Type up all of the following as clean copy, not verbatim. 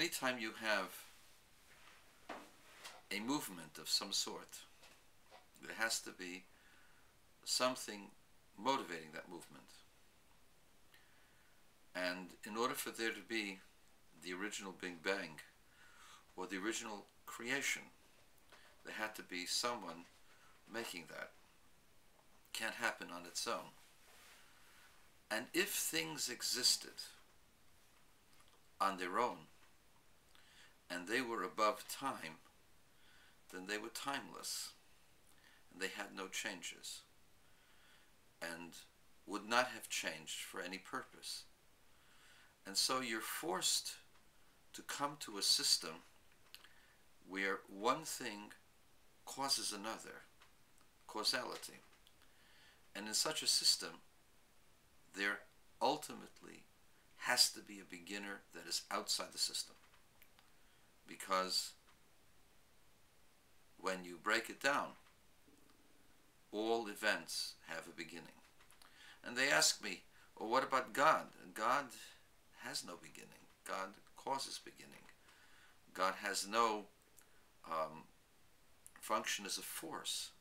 anytime you have a movement of some sort, there has to be something motivating that movement. And in order for there to be the original Big Bang, or the original creation, there had to be someone making that. Can't happen on its own. And if things existed on their own, and they were above time, then they were timeless, and they had no changes, and would not have changed for any purpose. And so you're forced to come to a system where one thing causes another, causality. And in such a system, there ultimately has to be a beginner that is outside the system. Because when you break it down, all events have a beginning. And they ask me, well, what about God? And God has no beginning. God causes beginning. God has no function as a force.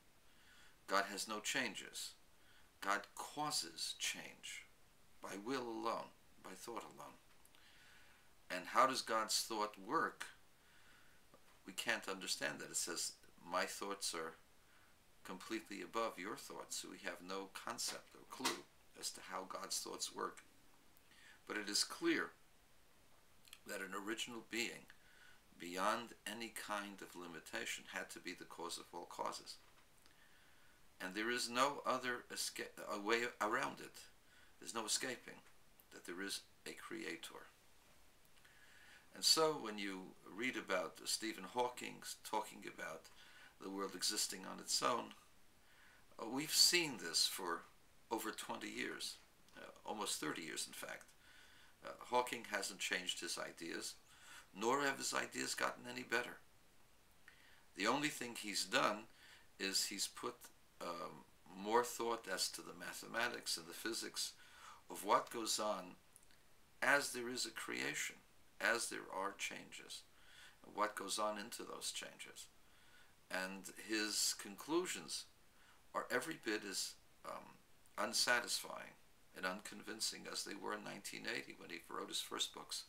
God has no changes. God causes change by will alone, by thought alone. And how does God's thought work? We can't understand that. It says, my thoughts are completely above your thoughts. So we have no concept or clue as to how God's thoughts work. But it is clear that an original being, beyond any kind of limitation, had to be the cause of all causes. And there is no other way around it. There's no escaping that there is a creator. And so when you read about Stephen Hawking talking about the world existing on its own, we've seen this for over 20 years, almost 30 years in fact. Hawking hasn't changed his ideas, nor have his ideas gotten any better. The only thing he's done is he's put more thought as to the mathematics and the physics of what goes on as there is a creation, as there are changes, and what goes on into those changes. And his conclusions are every bit as unsatisfying and unconvincing as they were in 1980 when he wrote his first books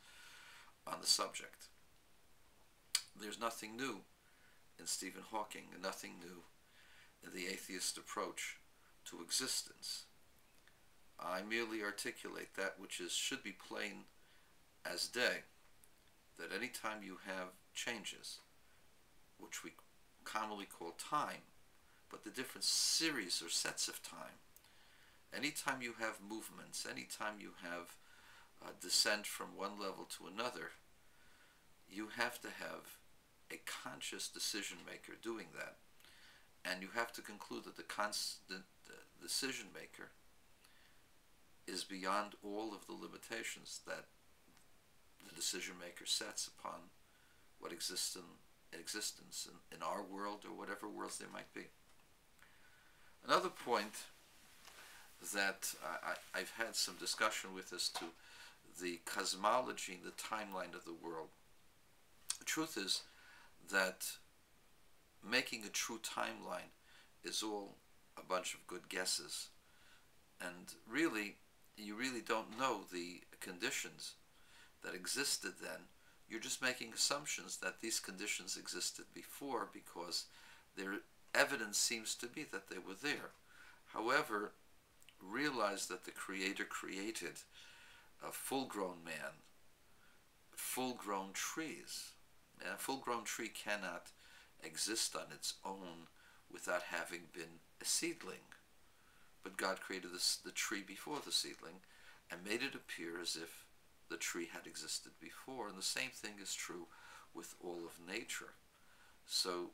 on the subject. There's nothing new in Stephen Hawking, and nothing new in the atheist approach to existence. I merely articulate that which should be plain as day, that any time you have changes, which we commonly call time, but the different series or sets of time, anytime you have movements, anytime you have descent from one level to another, you have to have a conscious decision maker doing that. And you have to conclude that the constant decision maker is beyond all of the limitations that the decision maker sets upon what exists in existence in our world or whatever worlds there might be. Another point that I've had some discussion with as to the cosmology and the timeline of the world. The truth is that making a true timeline is all a bunch of good guesses. And really, you really don't know the conditions that existed then. You're just making assumptions that these conditions existed before because their evidence seems to be that they were there. However, realize that the Creator created a full-grown man, full-grown trees. And a full-grown tree cannot exist on its own without having been a seedling. But God created the tree before the seedling and made it appear as if the tree had existed before. And the same thing is true with all of nature. So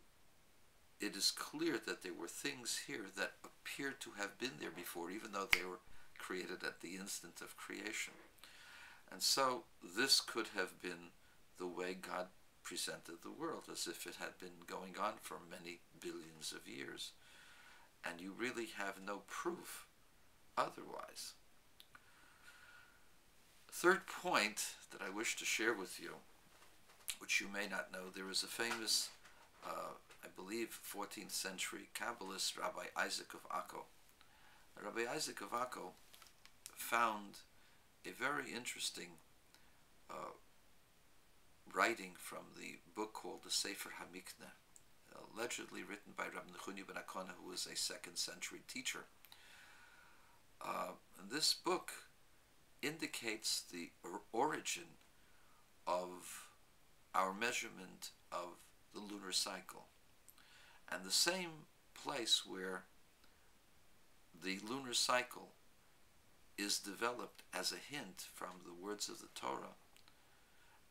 it is clear that there were things here that appeared to have been there before, even though they were created at the instant of creation. And so this could have been the way God presented the world, as if it had been going on for many billions of years. And you really have no proof otherwise. Third point that I wish to share with you which you may not know. There is a famous, I believe, 14th century Kabbalist, Rabbi Isaac of Akko. Rabbi Isaac of Akko found a very interesting writing from the book called the Sefer HaMikneh, allegedly written by Rabbi Nechunya ben Akona, who was a 2nd century teacher. This book indicates the origin of our measurement of the lunar cycle, and the same place where the lunar cycle is developed as a hint from the words of the Torah.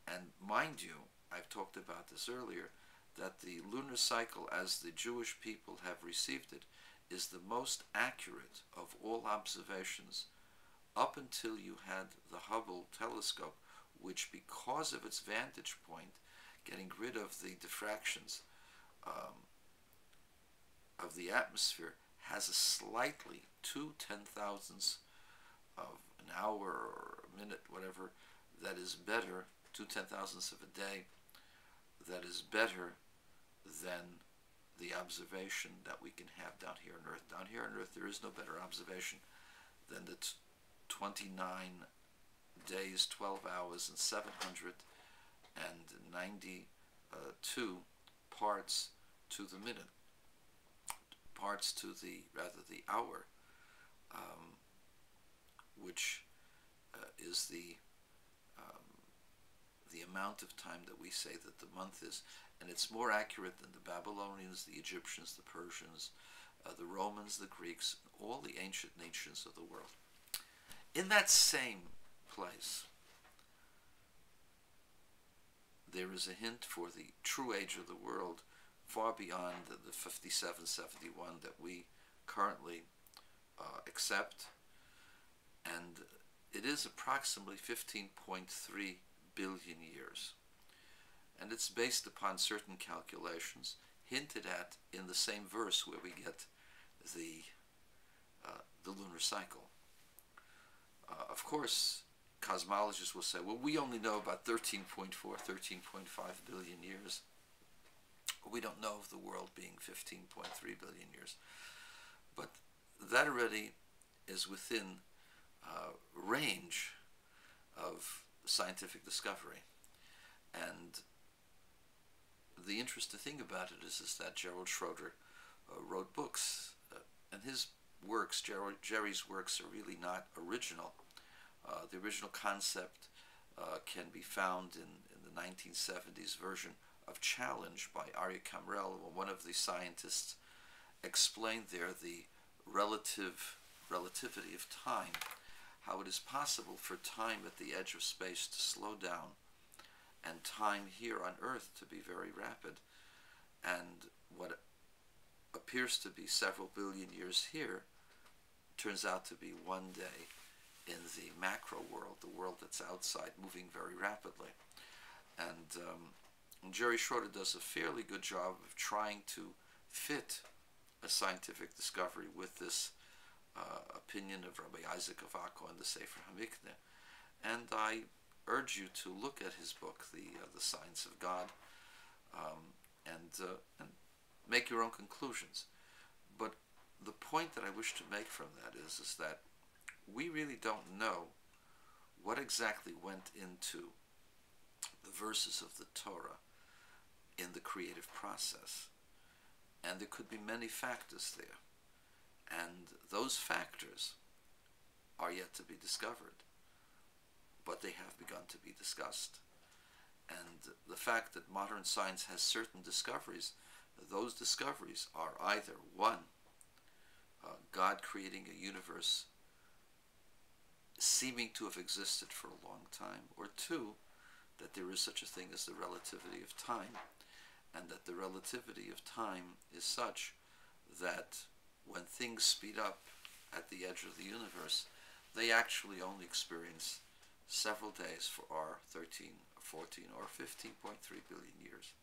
And mind you, I've talked about this earlier, that the lunar cycle, as the Jewish people have received it, is the most accurate of all observations up until you had the Hubble telescope, which, because of its vantage point, getting rid of the diffractions of the atmosphere, has a slightly 2/10,000ths of an hour or a minute, whatever, that is better, 2/10,000ths of a day, that is better than the observation that we can have down here on Earth. Down here on Earth, there is no better observation than the 29 days, 12 hours, and 792 parts to the minute, parts to the, rather, the hour, which is the amount of time that we say that the month is. And it's more accurate than the Babylonians, the Egyptians, the Persians, the Romans, the Greeks, all the ancient nations of the world. In that same place, there is a hint for the true age of the world, far beyond the 5771 that we currently accept, and it is approximately 15.3 billion years. And it's based upon certain calculations hinted at in the same verse where we get the lunar cycle. Of course, cosmologists will say, well, we only know about 13.4, 13.5 billion years. We don't know of the world being 15.3 billion years. But that already is within range of scientific discovery. And the interesting thing about it is that Gerald Schroeder wrote books, and his works, Jerry's works, are really not original. The original concept can be found in the 1970s version of Challenge by Aryeh Kamrel, where one of the scientists explained there the relativity of time, how it is possible for time at the edge of space to slow down and time here on Earth to be very rapid, and what appears to be several billion years here turns out to be one day in the macro world, the world that's outside, moving very rapidly. And Jerry Schroeder does a fairly good job of trying to fit a scientific discovery with this opinion of Rabbi Isaac of Akko and the Sefer HaMikneh. And I urge you to look at his book, The Science of God, and make your own conclusions. But the point that I wish to make from that is that we really don't know what exactly went into the verses of the Torah in the creative process. And there could be many factors there. And those factors are yet to be discovered, but they have begun to be discussed. And the fact that modern science has certain discoveries, those discoveries are either, one, God creating a universe seeming to have existed for a long time, or two, that there is such a thing as the relativity of time, and that the relativity of time is such that when things speed up at the edge of the universe, they actually only experience several days for our 13, 14, or 15.3 billion years.